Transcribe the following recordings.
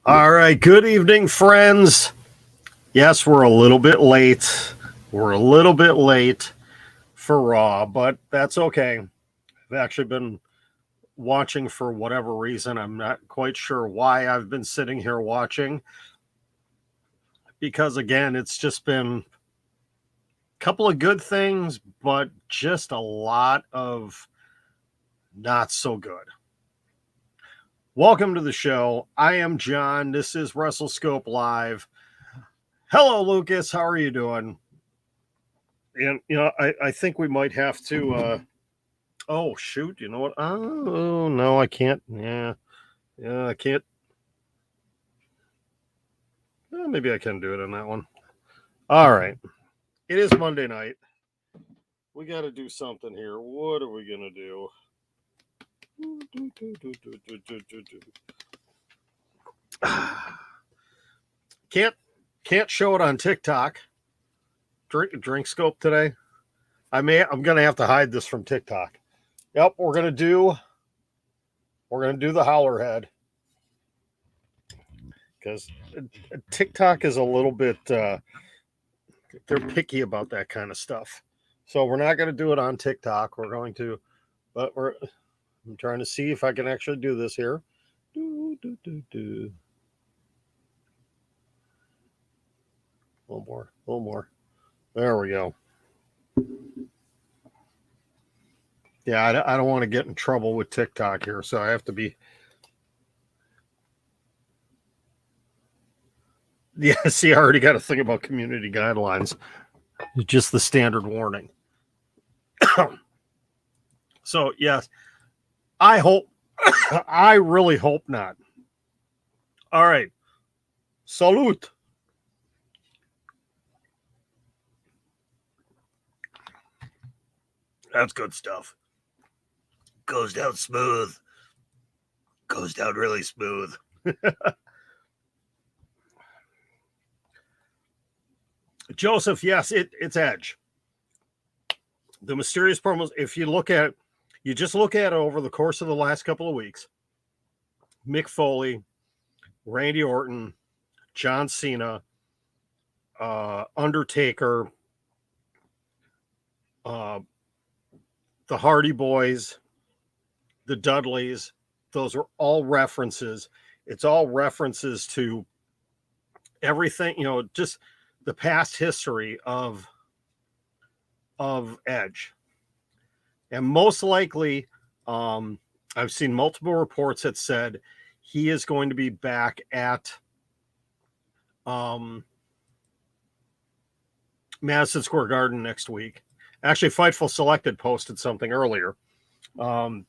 All right, good evening, friends. Yes, we're a little bit late. We're a little bit late for Raw, but that's okay. I've actually been watching for whatever reason. I'm not quite sure why I've been sitting here watching. Because again, it's just been a couple of good things, but just a lot of not so good. Welcome to the show. I am John. This is WrestleScope Live. Hello, Lucas. How are you doing? And I think we might have to oh shoot, you know what? Oh no, I can't. Yeah, I can't. Maybe I can do it on that one. All right. It is Monday night. We got to do something here. What are we gonna do? Can't show it on TikTok. Drink scope today. I'm gonna have to hide this from TikTok. Yep, we're gonna do the howler head because TikTok is a little bit they're picky about that kind of stuff. So we're not going to do it on TikTok. We're going to, but I'm trying to see if I can actually do this here. A little more. There we go. Yeah, I don't want to get in trouble with TikTok here, so I have to be. Yeah, see, I already got to think about community guidelines. Just the standard warning. So, yes, I hope, I really hope not. All right. Salute. That's good stuff. Goes down smooth. Goes down really smooth. Joseph, yes, it's Edge. The mysterious promos, if you just look at it over the course of the last couple of weeks, Mick Foley, Randy Orton, John Cena, Undertaker, the Hardy Boys, the Dudleys, those are all references. It's all references to everything, just the past history of Edge. And most likely, I've seen multiple reports that said he is going to be back at Madison Square Garden next week. Actually, Fightful Selected posted something earlier. The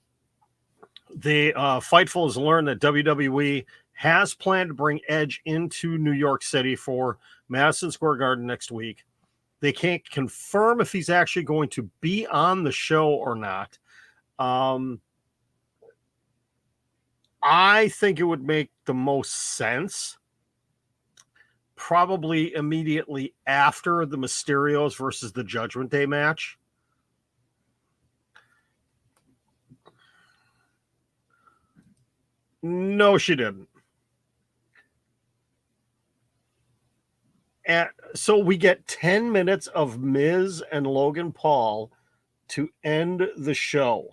Fightful has learned that WWE has planned to bring Edge into New York City for Madison Square Garden next week. They can't confirm if he's actually going to be on the show or not. I think it would make the most sense probably immediately after the Mysterios versus the Judgment Day match. No, she didn't. And so we get 10 minutes of Miz and Logan Paul to end the show.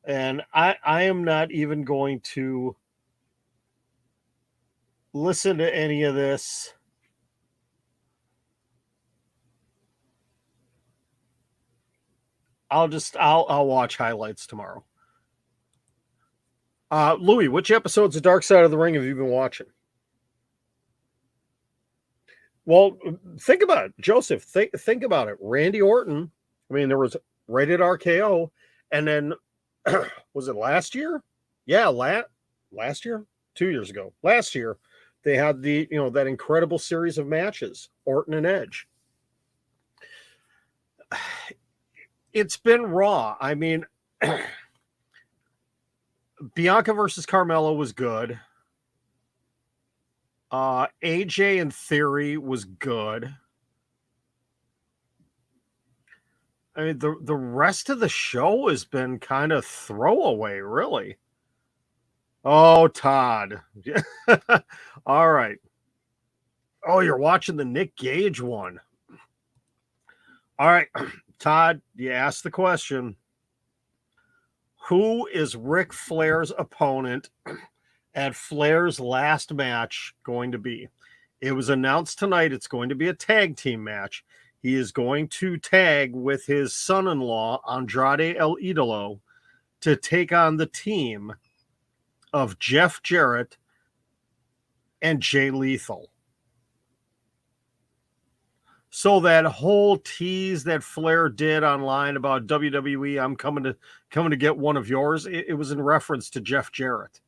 And I am not even going to listen to any of this. I'll watch highlights tomorrow. Louis, which episodes of Dark Side of the Ring have you been watching? Well, think about it, Joseph. Think about it. Randy Orton. I mean, there was Rated RKO, and then was it last year? Yeah, last year, 2 years ago. Last year, they had that incredible series of matches, Orton and Edge. It's been Raw. I mean, Bianca versus Carmella was good. AJ in Theory was good. I mean, the rest of the show has been kind of throwaway, really. Oh, Todd. All right. Oh, you're watching the Nick Gage one. All right. Todd, you asked the question. Who is Ric Flair's opponent at Flair's last match going to be? It was announced tonight it's going to be a tag team match. He is going to tag with his son-in-law, Andrade El Idolo, to take on the team of Jeff Jarrett and Jay Lethal. So that whole tease that Flair did online about WWE, I'm coming to get one of yours, it was in reference to Jeff Jarrett.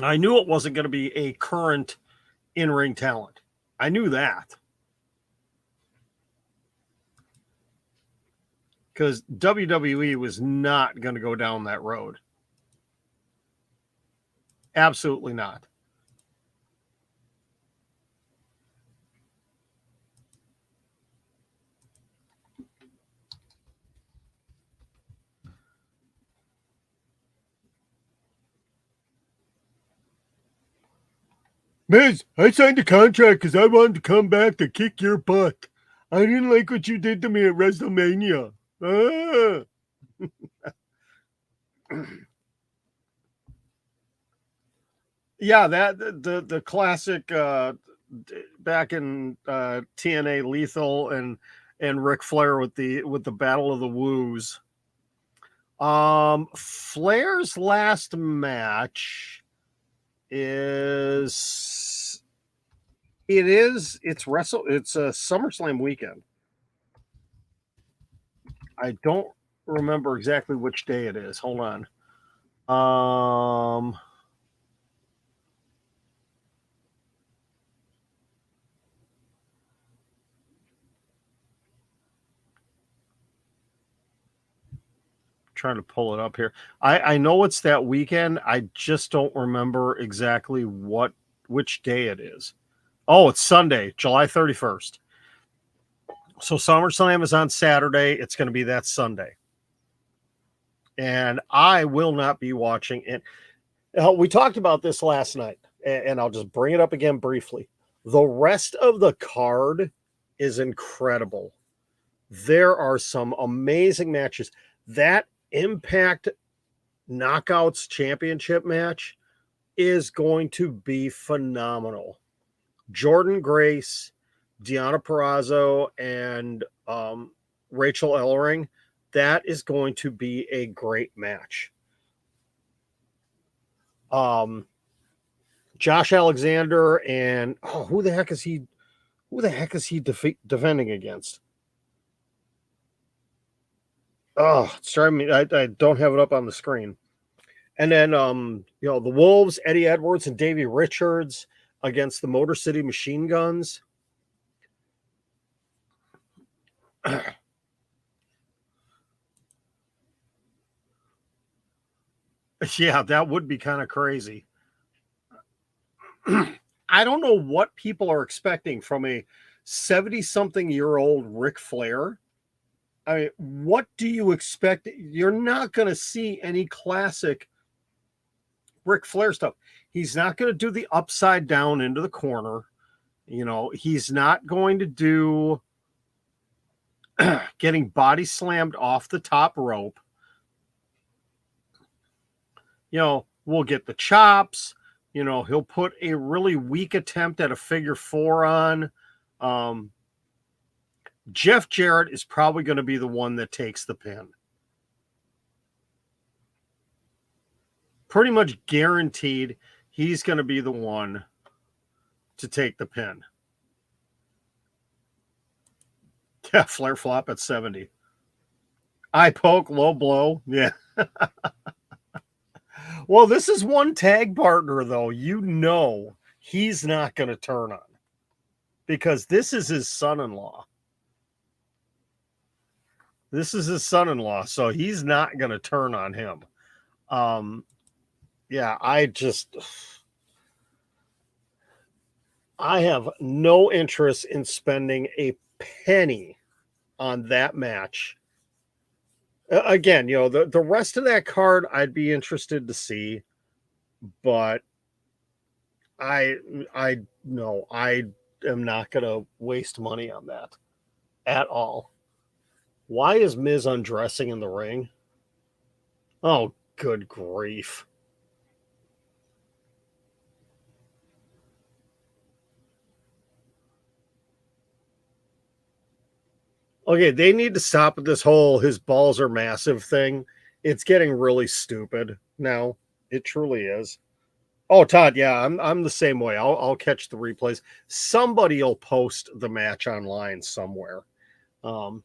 I knew it wasn't going to be a current in-ring talent. I knew that. Because WWE was not going to go down that road. Absolutely not. Miz, I signed a contract because I wanted to come back to kick your butt. I didn't like what you did to me at WrestleMania. Ah. Yeah, that the classic back in TNA Lethal and Ric Flair with the Battle of the Woos. Flair's last match is it's a SummerSlam weekend. I don't remember exactly which day it is. Hold on. Trying to pull it up here. I know it's that weekend. I just don't remember exactly which day it is. Oh, it's Sunday, July 31st. So SummerSlam is on Saturday. It's going to be that Sunday. And I will not be watching it. We talked about this last night, and I'll just bring it up again briefly. The rest of the card is incredible. There are some amazing matches. That Impact Knockouts Championship match is going to be phenomenal. Jordan Grace, Deonna Purrazzo, and Rachel Ellering. That is going to be a great match. Josh Alexander and who the heck is he? Who the heck is he defending against? Oh, it's driving me. I don't have it up on the screen. And then the Wolves, Eddie Edwards and Davey Richards against the Motor City Machine Guns. Yeah, that would be kind of crazy. I don't know what people are expecting from a 70-something-year-old Ric Flair. I mean, what do you expect? You're not going to see any classic Ric Flair stuff. He's not going to do the upside down into the corner. He's not going to do getting body slammed off the top rope. We'll get the chops. He'll put a really weak attempt at a figure four on. Jeff Jarrett is probably going to be the one that takes the pin. Pretty much guaranteed he's going to be the one to take the pin. Yeah, Flair flop at 70. Eye poke, low blow. Yeah. Well, this is one tag partner, though. He's not going to turn on because this is his son-in-law. So he's not going to turn on him. Yeah, I have no interest in spending a penny on that match Again, the rest of that card I'd be interested to see, but I I no, I am not going to waste money on that at all. Why is Miz undressing in the ring? Oh, good grief. Okay, they need to stop with this whole his balls are massive thing. It's getting really stupid now. It truly is. Oh, Todd, yeah, I'm the same way. I'll catch the replays. Somebody will post the match online somewhere. Um,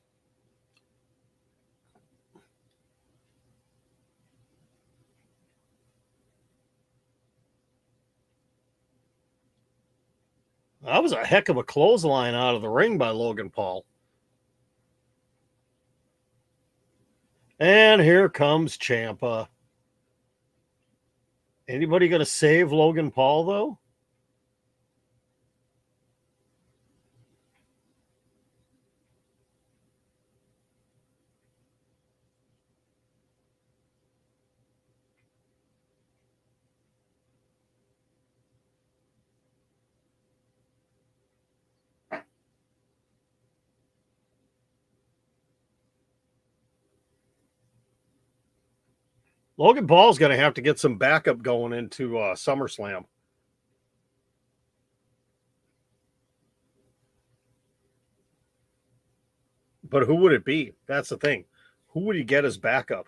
that was a heck of a clothesline out of the ring by Logan Paul. And here comes Ciampa. Anybody going to save Logan Paul, though? Logan Paul's going to have to get some backup going into SummerSlam. But who would it be? That's the thing. Who would he get as backup?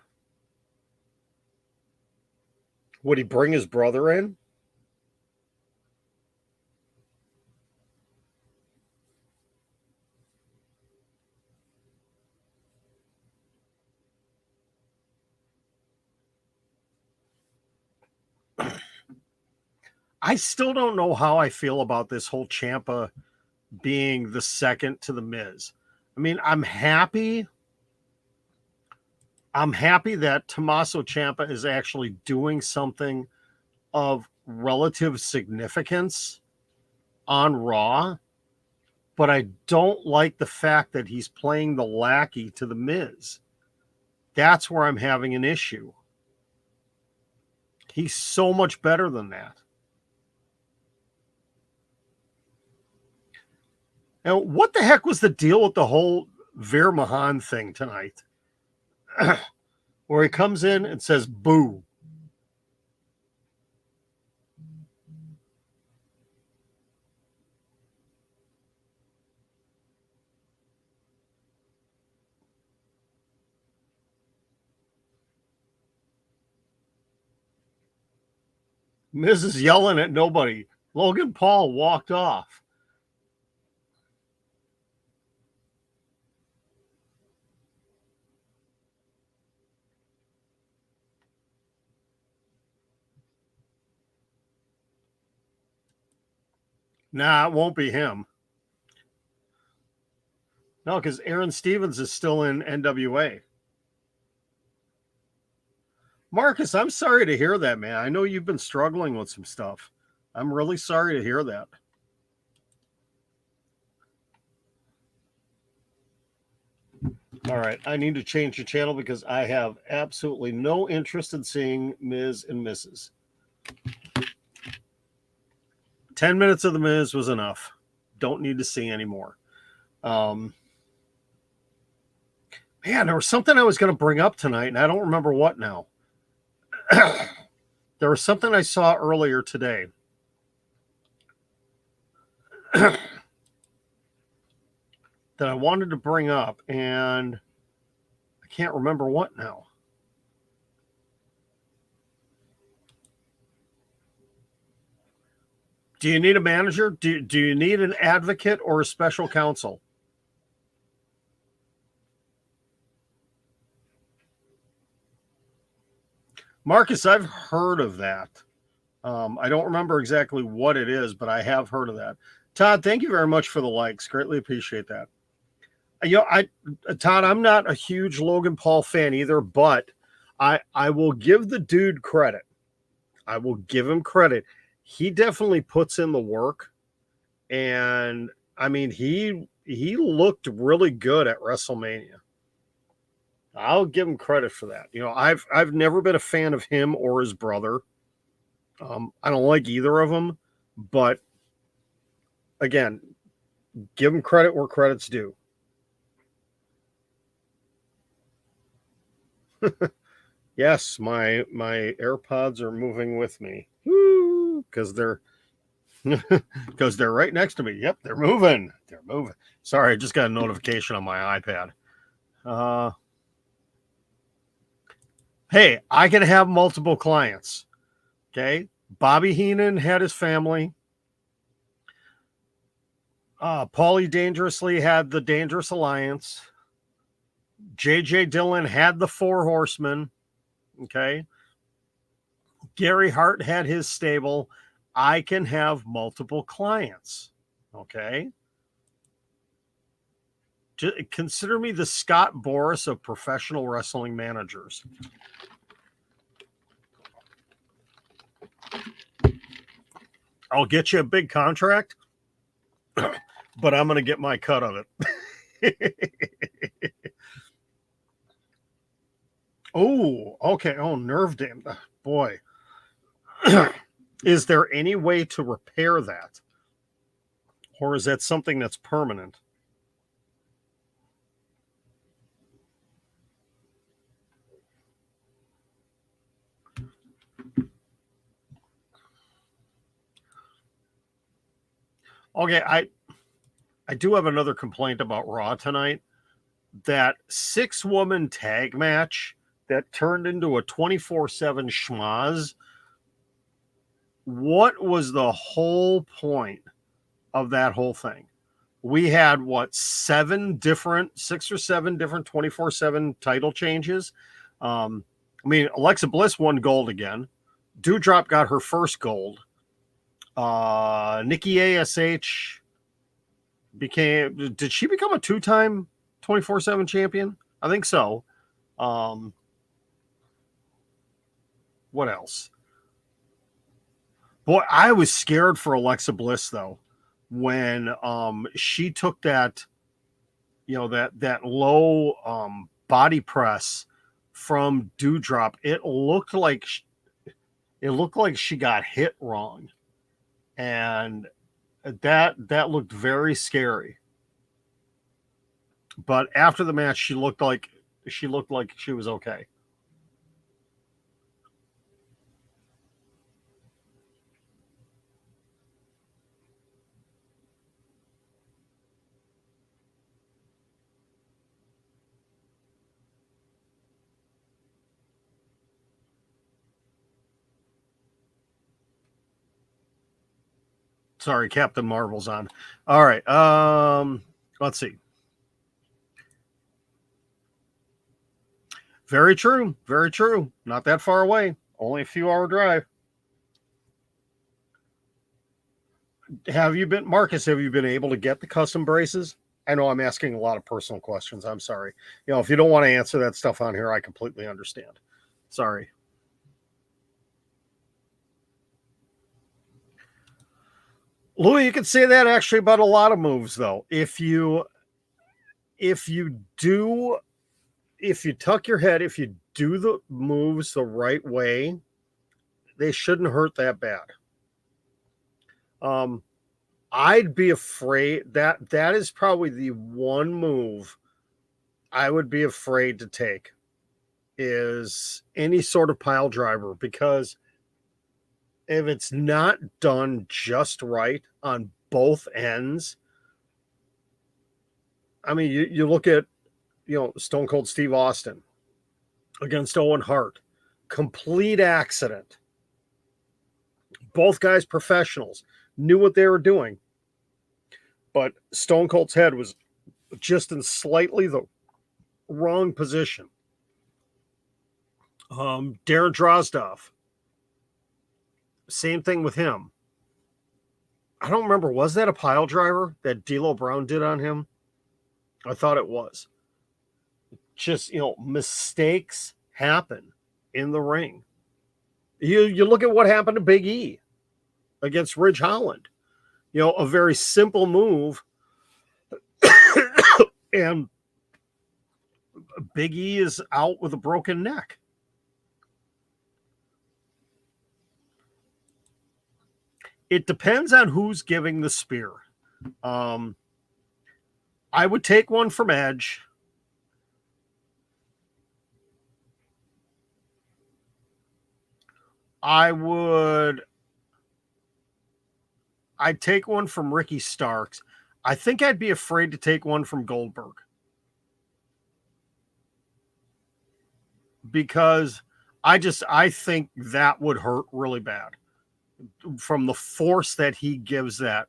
Would he bring his brother in? I still don't know how I feel about this whole Ciampa being the second to the Miz. I mean, I'm happy. I'm happy that Tommaso Ciampa is actually doing something of relative significance on Raw, but I don't like the fact that he's playing the lackey to the Miz. That's where I'm having an issue. He's so much better than that. And what the heck was the deal with the whole Veer Mahan thing tonight? Where he comes in and says, boo. Mrs. yelling at nobody. Logan Paul walked off. Nah, it won't be him. No, because Aaron Stevens is still in NWA. Marcus, I'm sorry to hear that, man. I know you've been struggling with some stuff. I'm really sorry to hear that. All right, I need to change the channel because I have absolutely no interest in seeing Miz and Mrs. 10 minutes of the Miz was enough. Don't need to see anymore. Man, there was something I was going to bring up tonight, and I don't remember what now. There was something I saw earlier today. That I wanted to bring up, and I can't remember what now. Do you need a manager? Do you need an advocate or a special counsel? Marcus, I've heard of that. I don't remember exactly what it is, but I have heard of that. Todd, thank you very much for the likes. Greatly appreciate that. Todd, I'm not a huge Logan Paul fan either, but I will give the dude credit. I will give him credit. He definitely puts in the work, and I mean he looked really good at WrestleMania. I'll give him credit for that. I've never been a fan of him or his brother. I don't like either of them, but again, give him credit where credit's due. Yes, my AirPods are moving with me. Woo! Because they're right next to me. Yep, they're moving. They're moving. Sorry, I just got a notification on my iPad. Hey, I can have multiple clients. Okay. Bobby Heenan had his family. Paulie Dangerously had the Dangerous Alliance. J.J. Dillon had the Four Horsemen. Okay. Gary Hart had his stable. I can have multiple clients. Okay. Consider me the Scott Boras of professional wrestling managers. I'll get you a big contract, but I'm going to get my cut of it. Oh, okay. Oh, nerve damage. Boy. Is there any way to repair that? Or is that something that's permanent? Okay, I do have another complaint about Raw tonight. That 6-woman tag match that turned into a 24/7 schmaz. What was the whole point of that whole thing? We had 6 or 7 different 24/7 title changes. Alexa Bliss won gold again. Doudrop got her first gold. Nikki ASH did she become a 2-time 24/7 champion? I think so. What else? Boy, I was scared for Alexa Bliss though when she took that that low body press from Doudrop. It looked like she got hit wrong, and that looked very scary. But after the match, she looked like she was okay. Sorry, Captain Marvel's on. All right. Let's see. Very true. Very true. Not that far away. Only a few hour drive. Marcus, have you been able to get the custom braces? I know I'm asking a lot of personal questions. I'm sorry. If you don't want to answer that stuff on here, I completely understand. Sorry. Louis, you can say that actually about a lot of moves, though. If you tuck your head, if you do the moves the right way, they shouldn't hurt that bad. I'd be afraid that is probably the one move I would be afraid to take is any sort of pile driver, because if it's not done just right on both ends, I mean, you look at, Stone Cold Steve Austin against Owen Hart, complete accident. Both guys professionals, knew what they were doing, but Stone Cold's head was just in slightly the wrong position. Darren Drozdov, same thing with him. I don't remember, was that a pile driver that D'Lo Brown did on him? I thought it was. Just, mistakes happen in the ring. You look at what happened to Big E against Ridge Holland. A very simple move. And Big E is out with a broken neck. It depends on who's giving the spear. I would take one from Edge. I'd take one from Ricky Starks. I think I'd be afraid to take one from Goldberg. Because I think that would hurt really bad from the force that he gives that.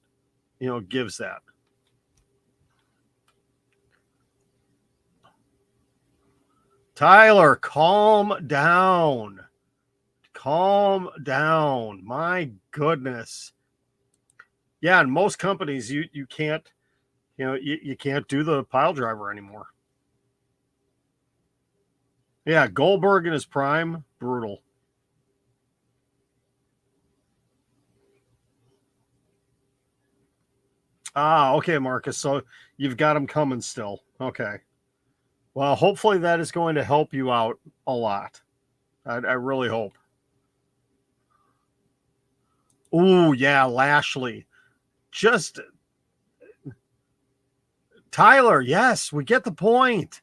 Tyler, calm down. Calm down. My goodness. Yeah, in most companies you can't, you can't do the pile driver anymore. Yeah, Goldberg in his prime, brutal. Ah, okay, Marcus. So you've got him coming still. Okay. Well, hopefully that is going to help you out a lot. I really hope. Oh, yeah, Lashley. Just Tyler, yes, we get the point.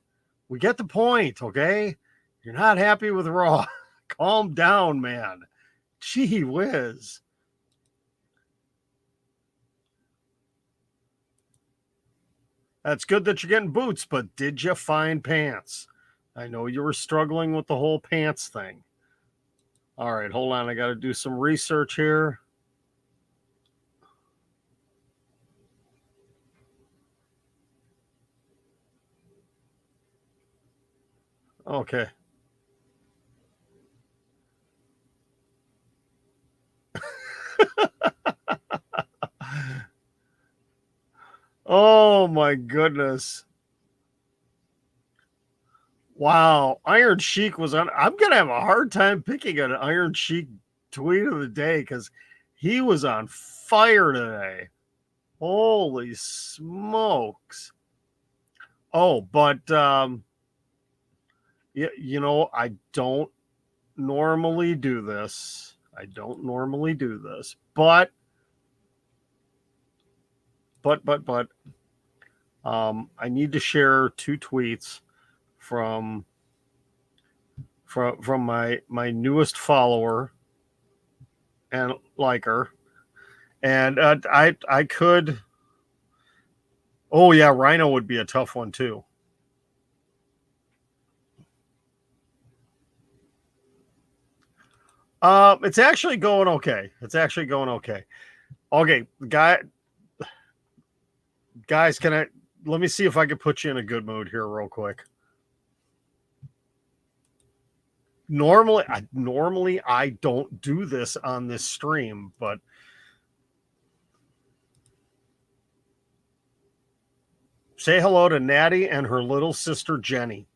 We get the point, okay? You're not happy with Raw. Calm down, man. Gee whiz. That's good that you're getting boots, but did you find pants? I know you were struggling with the whole pants thing. All right, hold on. I got to do some research here. Okay. Oh my goodness. Wow. Iron Sheik was on. I'm going to have a hard time picking an Iron Sheik tweet of the day because he was on fire today. Holy smokes. Oh, but I don't normally do this. But I need to share two tweets from my newest follower and liker, and I could. Oh yeah, Rhino would be a tough one too. It's actually going okay. Okay, guys, let me see if I can put you in a good mood here real quick. Normally I don't do this on this stream, but say hello to Natty and her little sister Jenny.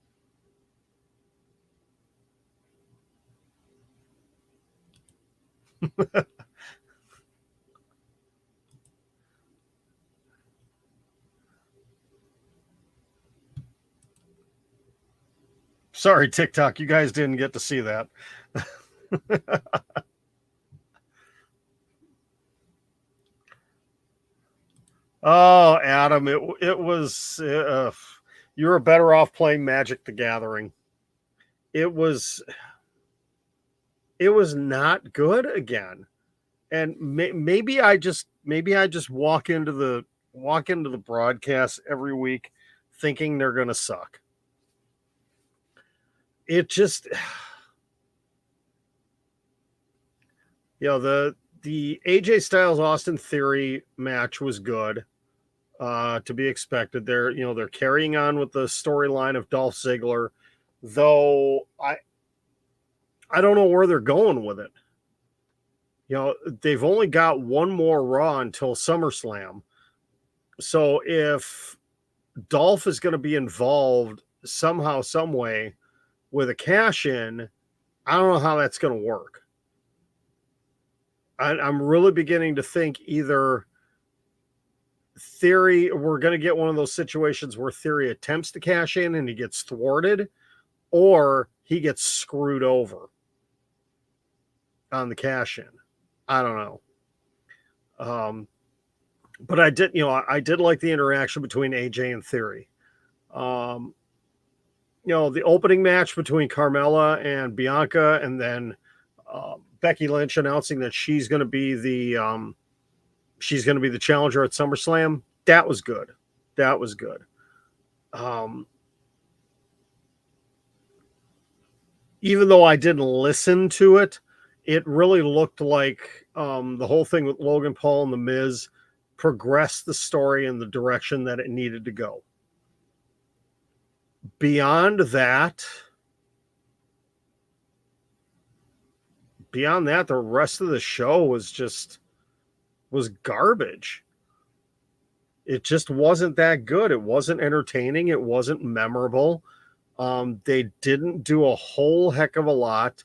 Sorry, TikTok, you guys didn't get to see that. Oh, Adam, it was you were better off playing Magic the Gathering. It was not good again, and maybe I just walk into the broadcast every week thinking they're gonna suck. It just, the AJ Styles Austin Theory match was good, to be expected. They're carrying on with the storyline of Dolph Ziggler, though I don't know where they're going with it. They've only got one more Raw until SummerSlam. So if Dolph is going to be involved somehow, some way with a cash in, I don't know how that's going to work. I'm really beginning to think either Theory, we're going to get one of those situations where Theory attempts to cash in and he gets thwarted, or he gets screwed over on the cash in. I don't know. But I did like the interaction between AJ and Theory. The opening match between Carmella and Bianca, and then Becky Lynch announcing that she's going to be the challenger at SummerSlam. That was good. Even though I didn't listen to it, it really looked like the whole thing with Logan Paul and The Miz progressed the story in the direction that it needed to go. Beyond that, the rest of the show was garbage. It just wasn't that good. It wasn't entertaining. It wasn't memorable. They didn't do a whole heck of a lot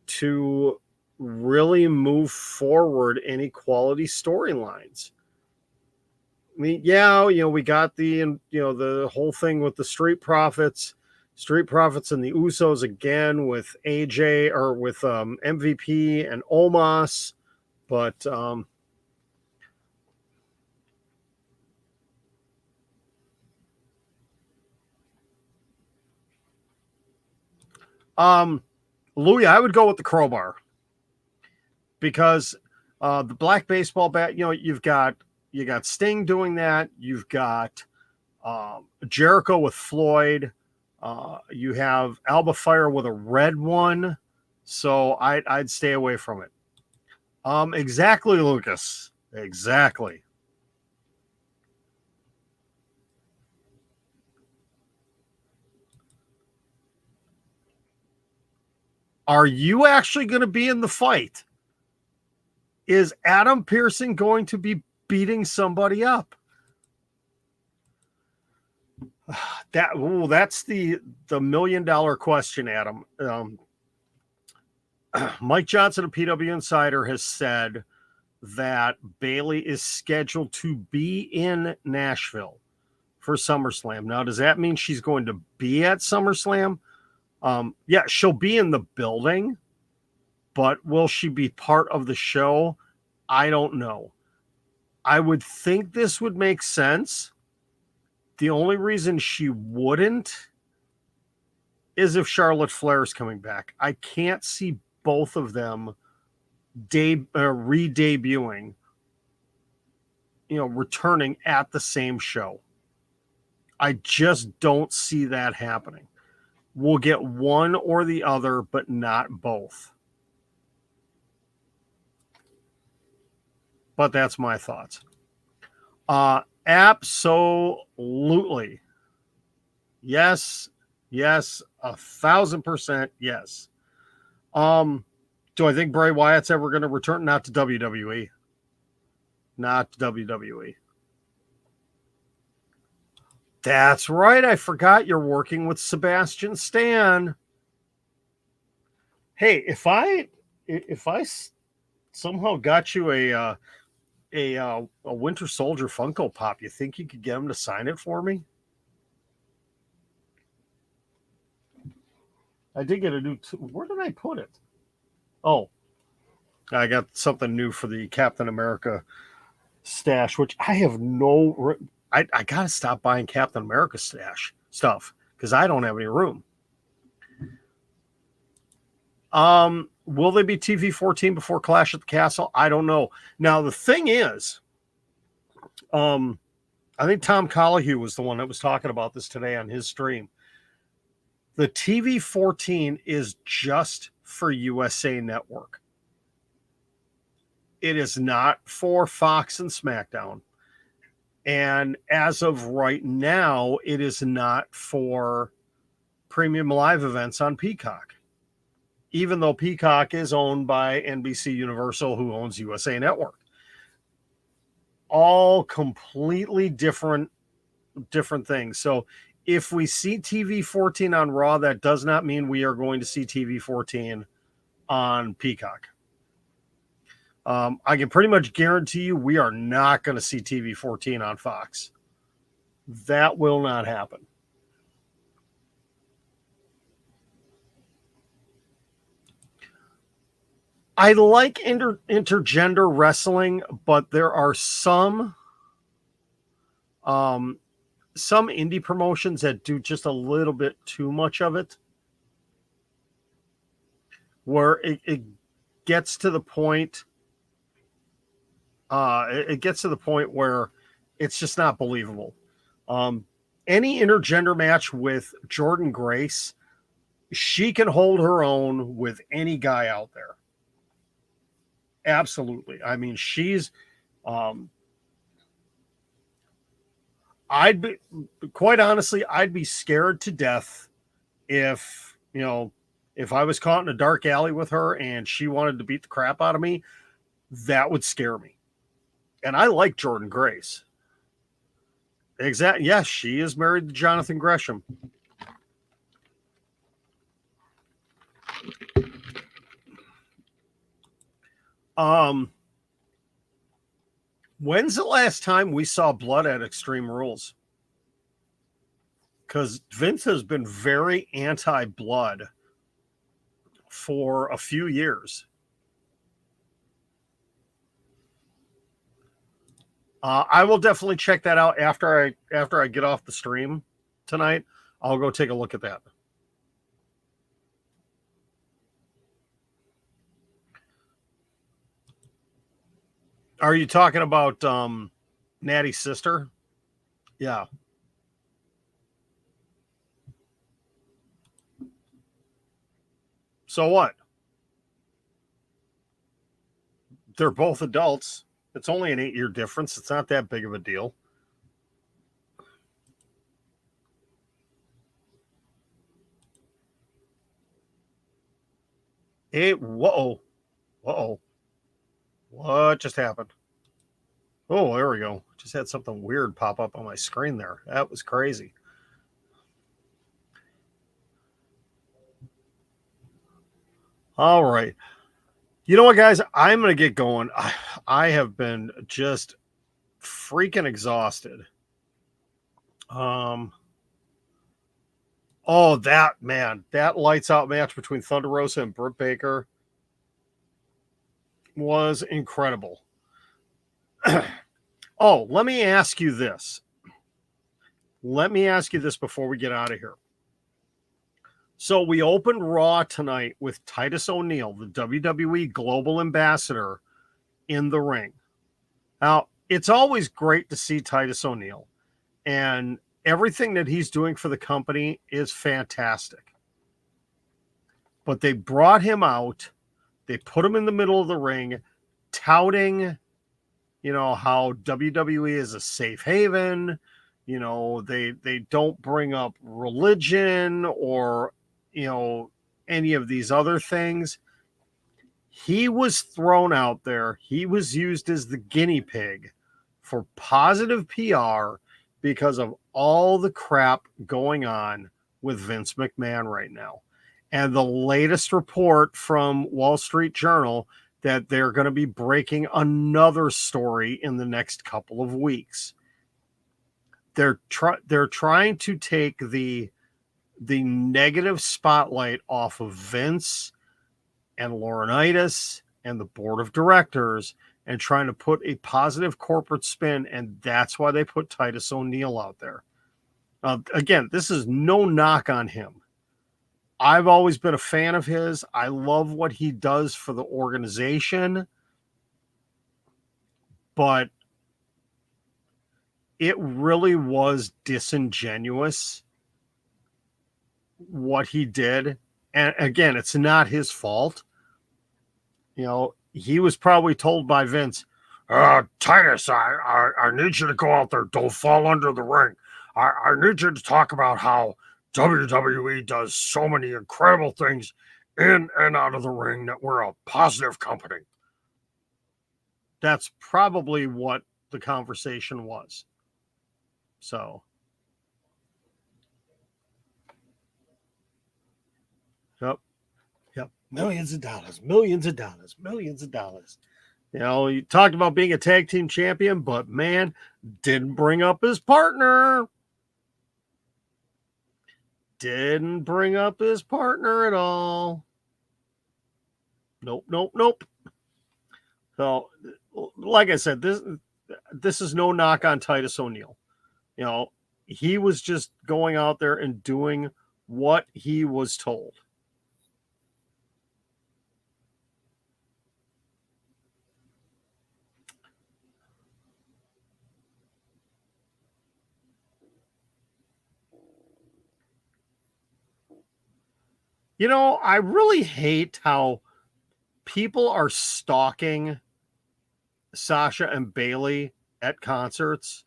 to really move forward any quality storylines. I mean, we got the whole thing with the Street Profits and the Usos again with AJ or with MVP and Omos, but Louis, I would go with the crowbar because the black baseball bat, you got Sting doing that. You've got Jericho with Floyd. You have Alba Fire with a red one. So I'd stay away from it. Exactly, Lucas. Exactly. Are you actually going to be in the fight? Is Adam Pearson going to be beating somebody up? That's the $1 million question, Adam. Mike Johnson of PW Insider has said that Bayley is scheduled to be in Nashville for SummerSlam. Now, does that mean she's going to be at SummerSlam? Yeah, she'll be in the building, but will she be part of the show? I don't know. I would think this would make sense. The only reason she wouldn't is if Charlotte Flair is coming back. I can't see both of them re-debuting, returning at the same show. I just don't see that happening. We'll get one or the other, but not both. But that's my thoughts. Absolutely. Yes, 1,000% yes. Do I think Bray Wyatt's ever going to return? Not to WWE. Not to WWE. That's right. I forgot you're working with Sebastian Stan. Hey, if I somehow got you a Winter Soldier Funko Pop, you think you could get him to sign it for me? I did get a new. Where did I put it? Oh, I got something new for the Captain America stash, which I have no. I gotta stop buying Captain America stash stuff because I don't have any room. Will they be TV 14 before Clash at the Castle? I don't know. Now the thing is, I think Tom Collahue was the one that was talking about this today on his stream. The TV 14 is just for USA Network. It is not for Fox and SmackDown. And as of right now, it is not for premium live events on Peacock. Even though Peacock is owned by NBC Universal, who owns USA Network. All completely different things. So if we see TV 14 on Raw, that does not mean we are going to see TV 14 on Peacock. I can pretty much guarantee you we are not going to see TV 14 on Fox. That will not happen. I like intergender wrestling, but there are some indie promotions that do just a little bit too much of it, where it gets to the point. It gets to the point where it's just not believable. Any intergender match with Jordan Grace, she can hold her own with any guy out there. Absolutely. I mean, she's. I'd be quite honestly, I'd be scared to death if if I was caught in a dark alley with her and she wanted to beat the crap out of me. That would scare me. And I like Jordan Grace. Exactly. Yes, she is married to Jonathan Gresham. When's the last time we saw blood at Extreme Rules? Because Vince has been very anti-blood for a few years. I will definitely check that out after I get off the stream tonight. I'll go take a look at that. Are you talking about Natty's sister? Yeah. So what? They're both adults. It's only an 8-year difference. It's not that big of a deal. Whoa. Uh-oh. What just happened? Oh, there we go. Just had something weird pop up on my screen there. That was crazy. All right. You know what, guys? I'm going to get going. I have been just freaking exhausted. Oh, that lights out match between Thunder Rosa and Britt Baker was incredible. Oh, let me ask you this. Let me ask you this before we get out of here. So we opened Raw tonight with Titus O'Neil, the WWE Global Ambassador, in the ring. Now, it's always great to see Titus O'Neil, and everything that he's doing for the company is fantastic. But they brought him out, they put him in the middle of the ring, touting, how WWE is a safe haven. They don't bring up religion or, any of these other things. He was thrown out there. He was used as the guinea pig for positive PR because of all the crap going on with Vince McMahon right now. And the latest report from Wall Street Journal that they're going to be breaking another story in the next couple of weeks. They're trying to take the negative spotlight off of Vince and Laurinaitis and the board of directors and trying to put a positive corporate spin, and that's why they put Titus O'Neil out there. Again, this is no knock on him. I've always been a fan of his. I love what he does for the organization, but it really was disingenuous what he did. And again, it's not his fault. He was probably told by Vince, Titus, I need you to go out there. Don't fall under the ring. I need you to talk about how WWE does so many incredible things in and out of the ring, that we're a positive company. That's probably what the conversation was. So, yep. Millions of dollars. You know, he talked about being a tag team champion, but man, didn't bring up his partner. Didn't bring up his partner at all. Nope, nope, nope. So, like I said, this is no knock on Titus O'Neil. You know, he was just going out there and doing what he was told. You know, I really hate how people are stalking Sasha and Bailey at concerts.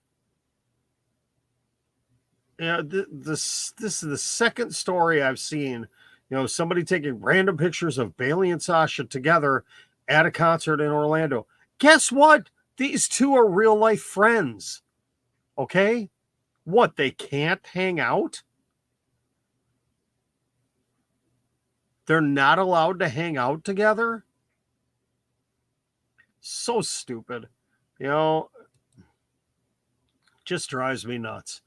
You know, this is the second story I've seen. You know, somebody taking random pictures of Bailey and Sasha together at a concert in Orlando. Guess what? These two are real life friends. Okay? What, they can't hang out? They're not allowed to hang out together? So stupid. You know, just drives me nuts.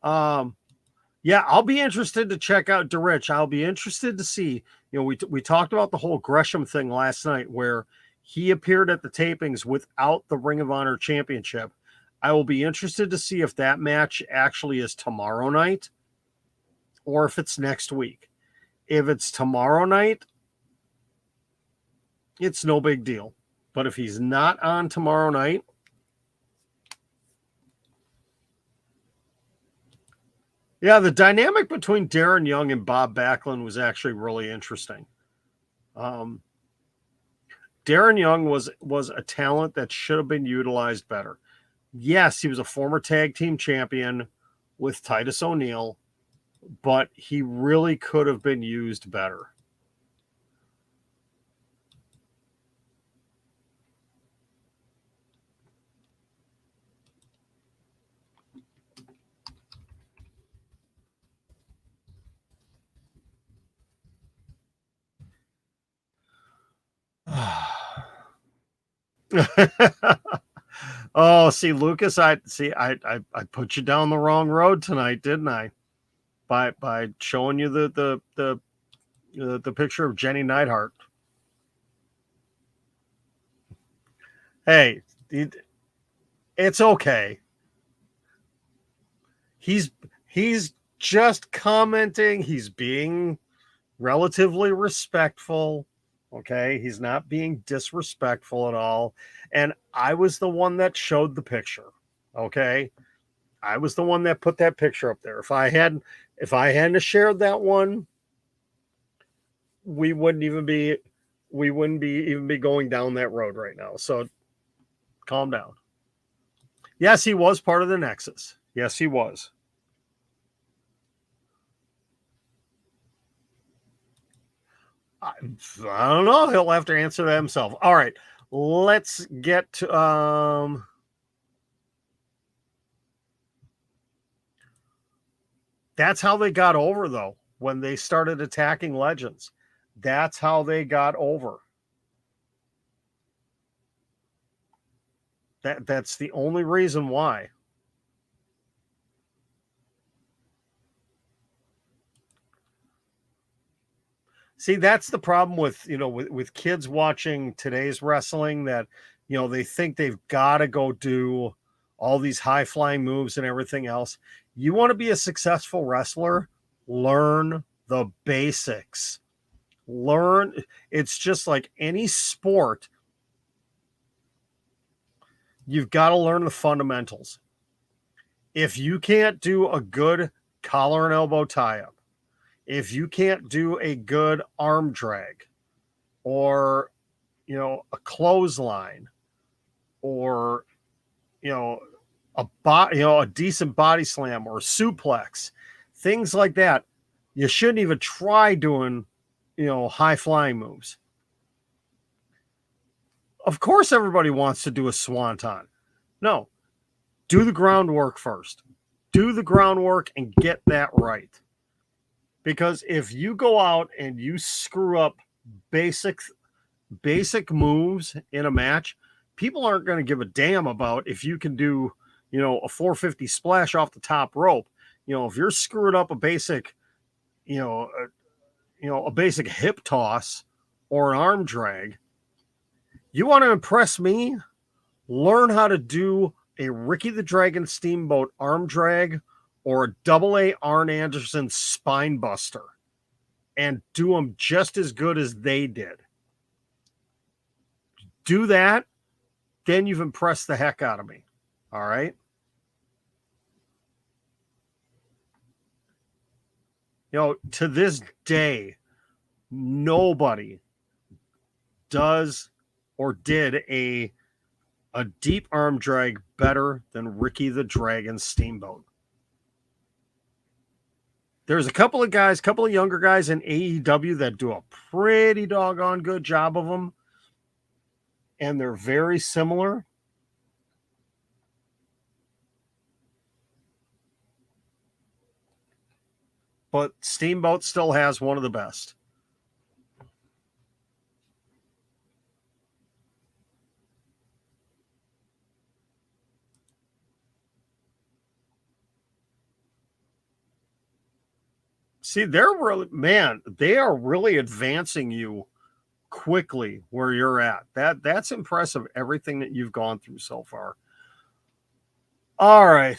Yeah, I'll be interested to check out DeRich. I'll be interested to see. You know, we talked about the whole Gresham thing last night where he appeared at the tapings without the Ring of Honor championship. I will be interested to see if that match actually is tomorrow night or if it's next week. If it's tomorrow night, it's no big deal. But if he's not on tomorrow night, yeah, the dynamic between Darren Young and Bob Backlund was actually really interesting. Darren Young was a talent that should have been utilized better. Yes, he was a former tag team champion with Titus O'Neil, but he really could have been used better. Oh, see, Lucas, I put you down the wrong road tonight, didn't I? By showing you the picture of Jenny Neidhart. Hey, it's okay. He's just commenting. He's being relatively respectful. Okay, he's not being disrespectful at all. And I was the one that showed the picture. Okay, I was the one that put that picture up there. If I hadn't shared that one, we wouldn't even be going down that road right now. So calm down. Yes, he was part of the Nexus. Yes, he was. I don't know. He'll have to answer that himself. All right. Let's get to that's how they got over though, when they started attacking legends. That's how they got over. That's the only reason why. See, that's the problem with, you know, with kids watching today's wrestling, that, you know, they think they've got to go do all these high flying moves and everything else. You want to be a successful wrestler, learn the basics. Learn. It's just like any sport. You've got to learn the fundamentals. If you can't do a good collar and elbow tie up, if you can't do a good arm drag or, you know, a clothesline or, you know, a decent body slam or suplex, things like that, you shouldn't even try doing, you know, high flying moves. Of course, everybody wants to do a swanton. No, do the groundwork first. Do the groundwork and get that right. Because if you go out and you screw up basic moves in a match, people aren't going to give a damn about if you can do, a 450 splash off the top rope. If you're screwing up a basic, a basic hip toss or an arm drag, you want to impress me? Learn how to do a Ricky the Dragon Steamboat arm drag or a AA Arn Anderson spine buster and do them just as good as they did. Do that, then you've impressed the heck out of me. All right? To this day, nobody does or did a deep arm drag better than Ricky the Dragon Steamboat. There's a couple of younger guys in AEW that do a pretty doggone good job of them. And they're very similar. But Steamboat still has one of the best. See, they are really advancing you quickly where you're at. That's impressive, everything that you've gone through so far. All right.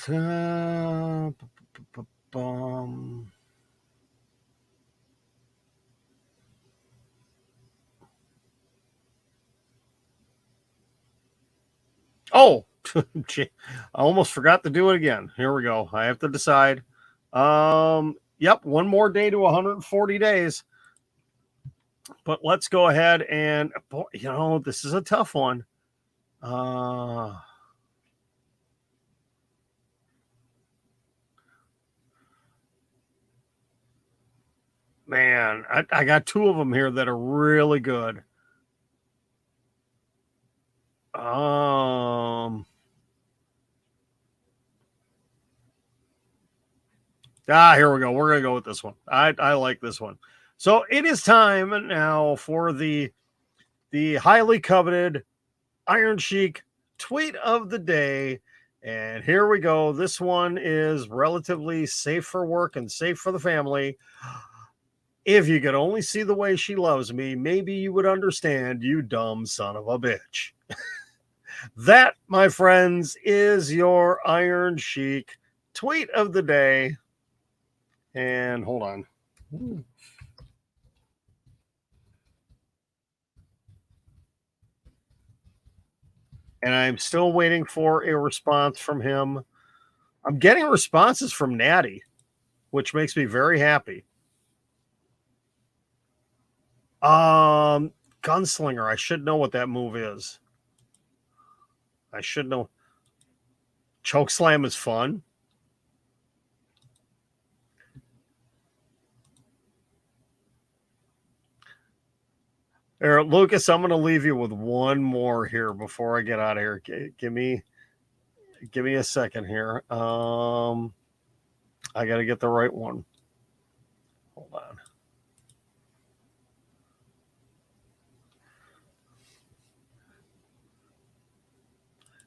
Oh, I almost forgot to do it again. Here we go. I have to decide. Yep, one more day to 140 days. But let's go ahead and, this is a tough one. Man, I got two of them here that are really good. Here we go. We're going to go with this one. I like this one. So it is time now for the highly coveted Iron Sheik tweet of the day. And here we go. This one is relatively safe for work and safe for the family. If you could only see the way she loves me, maybe you would understand, you dumb son of a bitch. That, my friends, is your Iron Sheik tweet of the day. And hold on. And I'm still waiting for a response from him. I'm getting responses from Natty, which makes me very happy. Gunslinger. I should know what that move is. I should know. Chokeslam is fun. Lucas, I'm going to leave you with one more here before I get out of here. Give me a second here. I got to get the right one. Hold on.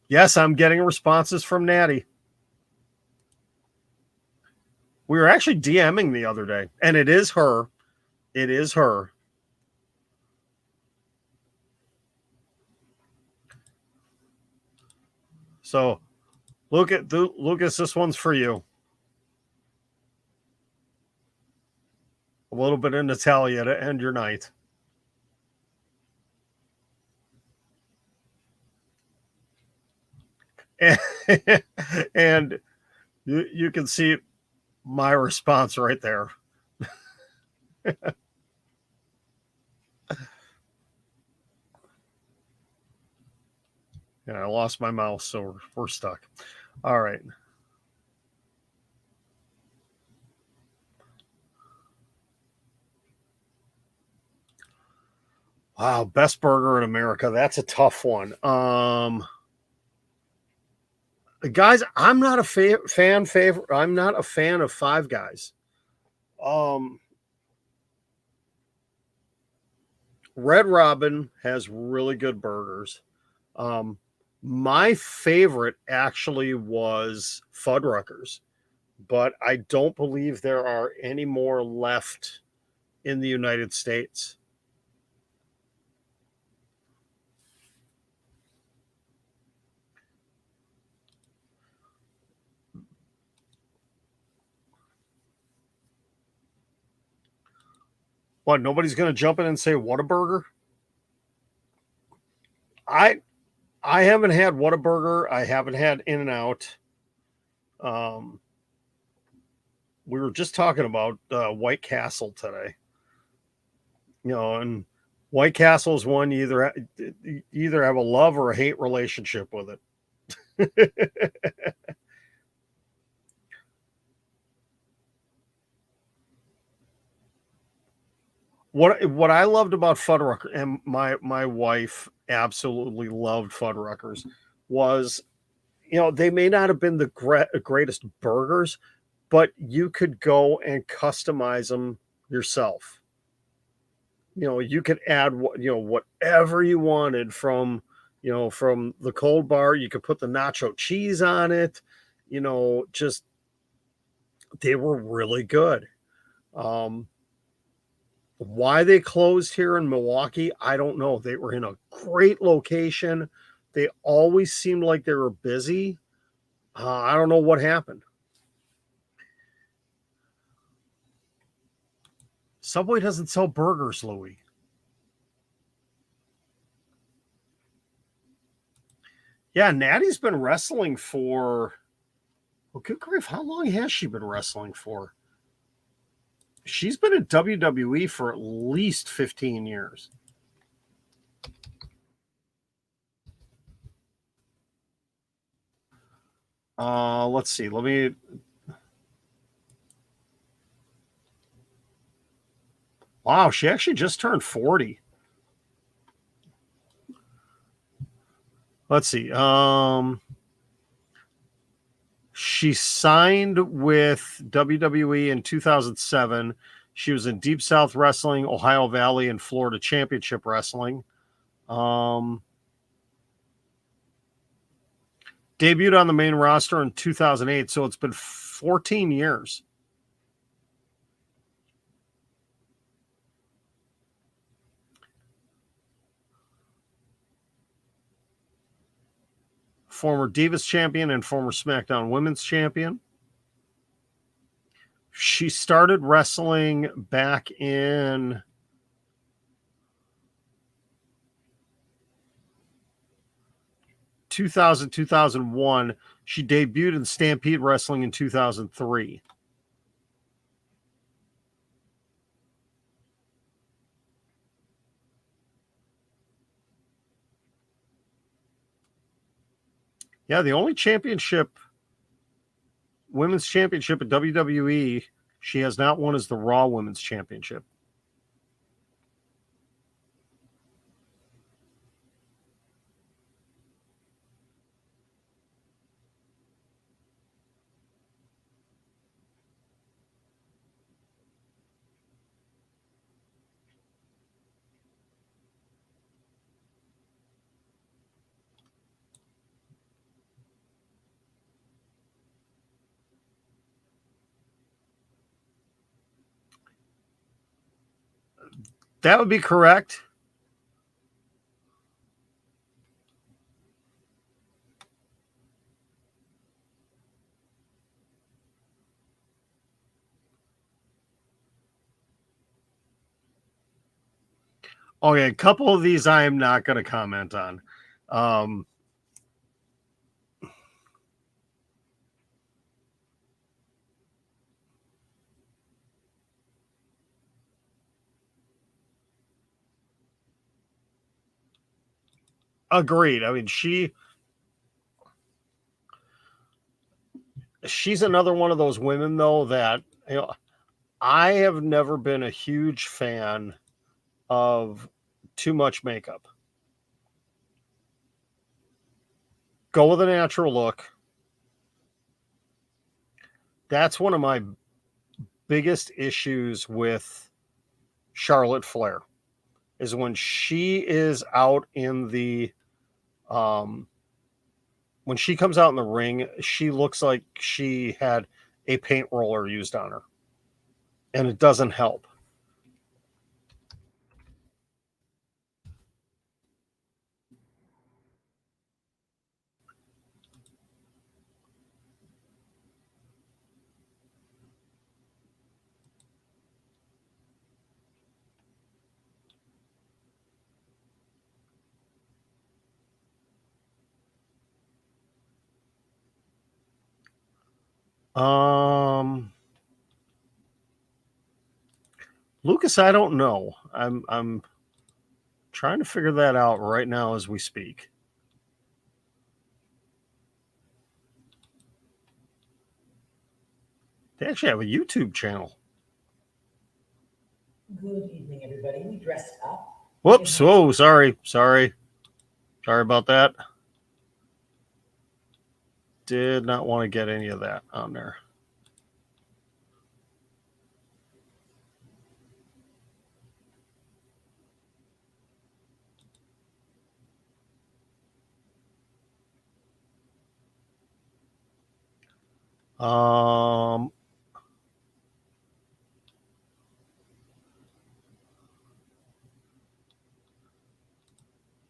Yes, I'm getting responses from Natty. We were actually DMing the other day, and it is her. It is her. So, Lucas, this one's for you. A little bit of Natalia to end your night. And you can see my response right there. And I lost my mouse, so we're stuck. All right. Wow, best burger in America. That's a tough one. Guys, I'm not a fan favorite. I'm not a fan of Five Guys. Red Robin has really good burgers. My favorite actually was Fuddruckers, but I don't believe there are any more left in the United States. What, nobody's going to jump in and say Whataburger? I I haven't had Whataburger. I haven't had In-N-Out. Um, we were just talking about White Castle today. And White Castle is one you either have a love or a hate relationship with it. What I loved about Fuddruckers, and my wife absolutely loved Fuddruckers, was they may not have been the greatest burgers, but you could go and customize them yourself. You could add whatever you wanted from the cold bar. You could put the nacho cheese on it. Just they were really good. Um, why they closed here in Milwaukee, I don't know. They were in a great location. They always seemed like they were busy. I don't know what happened. Subway doesn't sell burgers, Louis. Yeah, Natty's been wrestling for, well, good grief, how long has she been wrestling for? She's been in WWE for at least 15 years. Let's see. Wow, she actually just turned 40. Let's see. She signed with WWE in 2007. She was in Deep South Wrestling, Ohio Valley, and Florida Championship Wrestling. Debuted on the main roster in 2008, so it's been 14 years. Former Divas champion and former SmackDown Women's champion. She started wrestling back in 2000, 2001. She debuted in Stampede Wrestling in 2003. Yeah, the only women's championship at WWE she has not won is the Raw Women's Championship. That would be correct. Okay, a couple of these I am not going to comment on. Agreed. I mean, she's another one of those women though that I have never been a huge fan of too much makeup. Go with a natural look. That's one of my biggest issues with Charlotte Flair is when she is out in the when she comes out in the ring, she looks like she had a paint roller used on her, and it doesn't help. Um, Lucas, I don't know. I'm trying to figure that out right now as we speak. They actually have a YouTube channel. Good evening, everybody. We dressed up. Whoops. Whoa, sorry about that. Did not want to get any of that on there.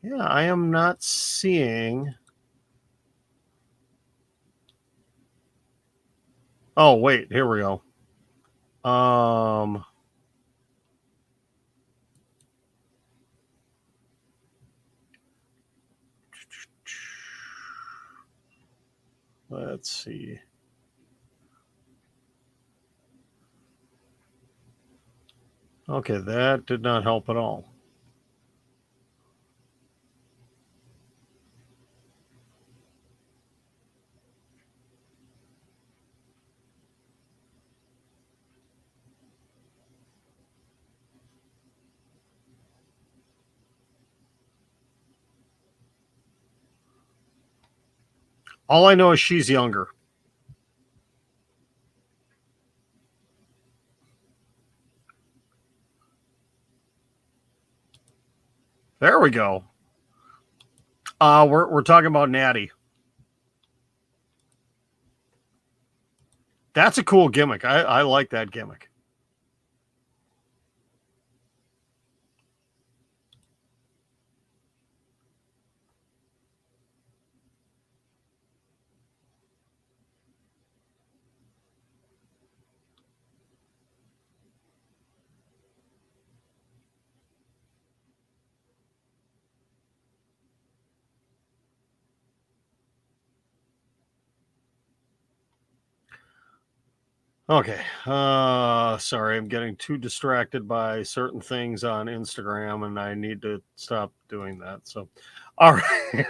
Yeah, I am not seeing. Oh, wait, here we go. Let's see. Okay, that did not help at all. All I know is she's younger. There we go. We're talking about Natty. That's a cool gimmick. I like that gimmick. Okay. Sorry, I'm getting too distracted by certain things on Instagram, and I need to stop doing that. So, all right.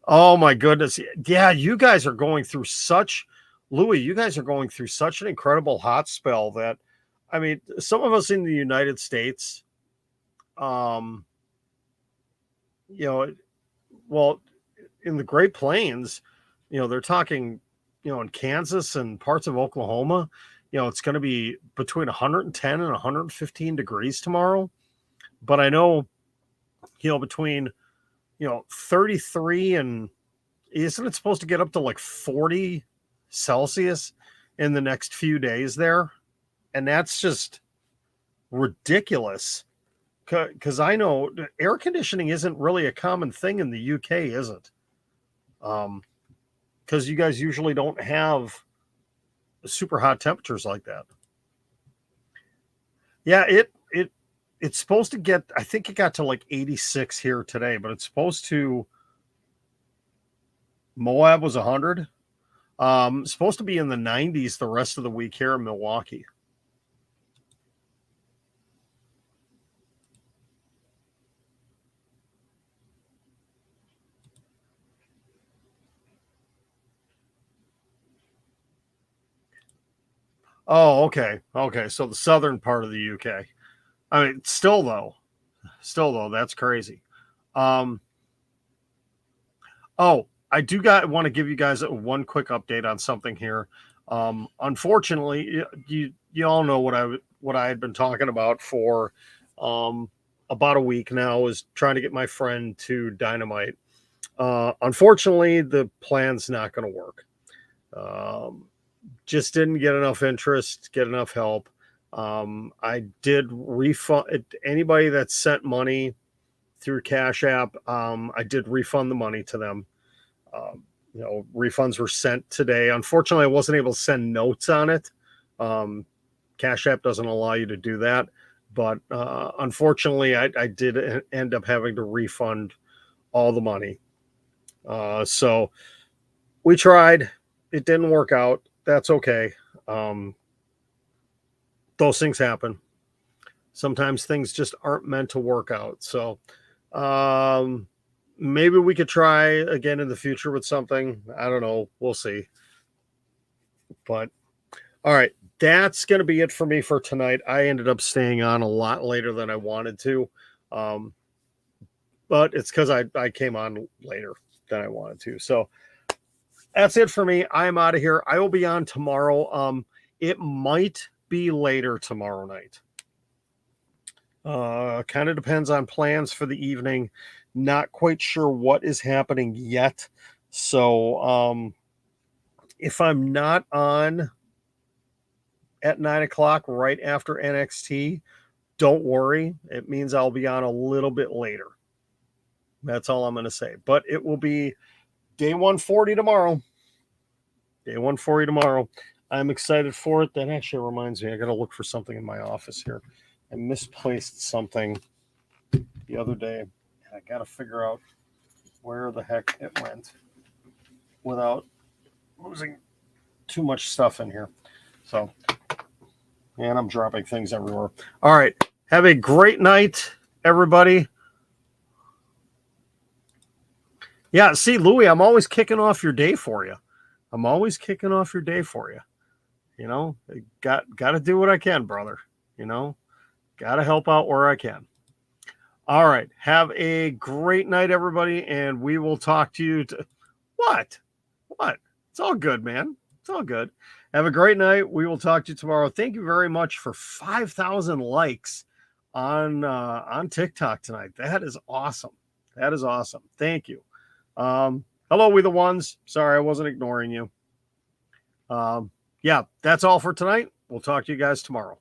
Oh my goodness. Yeah, you guys are going through such Louis, you guys are going through such an incredible hot spell that I mean, some of us in the United States, um, you know, well, in the Great Plains, they're talking, in Kansas and parts of Oklahoma, it's going to be between 110 and 115 degrees tomorrow. But I know, between, 33 and isn't it supposed to get up to like 40 Celsius in the next few days there? And that's just ridiculous. Because I know air conditioning isn't really a common thing in the UK, is it? Because you guys usually don't have super hot temperatures like that. Yeah, it's supposed to get. I think it got to like 86 here today, but it's supposed to. Moab was 100. Supposed to be in the 90s the rest of the week here in Milwaukee. Oh, okay. Okay. So the southern part of the UK. I mean, still though, that's crazy. Oh, I do want to give you guys one quick update on something here. Unfortunately, you all know what I had been talking about for about a week now, is trying to get my friend to Dynamite. Unfortunately, the plan's not going to work. Just didn't get enough interest, get enough help. I did refund anybody that sent money through Cash App. I did refund the money to them. Refunds were sent today. Unfortunately, I wasn't able to send notes on it. Cash App doesn't allow you to do that. But unfortunately, I did end up having to refund all the money. So we tried. It didn't work out. That's okay. Those things happen. Sometimes things just aren't meant to work out. So maybe we could try again in the future with something. I don't know. We'll see. But all right. That's going to be it for me for tonight. I ended up staying on a lot later than I wanted to. But it's because I came on later than I wanted to. So that's it for me. I'm out of here. I will be on tomorrow. It might be later tomorrow night. Kind of depends on plans for the evening. Not quite sure what is happening yet. So if I'm not on at 9:00 right after NXT, don't worry. It means I'll be on a little bit later. That's all I'm going to say. But it will be day 140 tomorrow. Day 140 tomorrow. I'm excited for it. That actually reminds me, I got to look for something in my office here. I misplaced something the other day. And I got to figure out where the heck it went without losing too much stuff in here. So, and I'm dropping things everywhere. All right. Have a great night, everybody. Yeah, see, Louie, I'm always kicking off your day for you. You know, got to do what I can, brother. You know, got to help out where I can. All right. Have a great night, everybody. And we will talk to you. What? It's all good, man. It's all good. Have a great night. We will talk to you tomorrow. Thank you very much for 5,000 likes on TikTok tonight. That is awesome. Thank you. Hello, we the ones. Sorry, I wasn't ignoring you. Yeah, that's all for tonight. We'll talk to you guys tomorrow.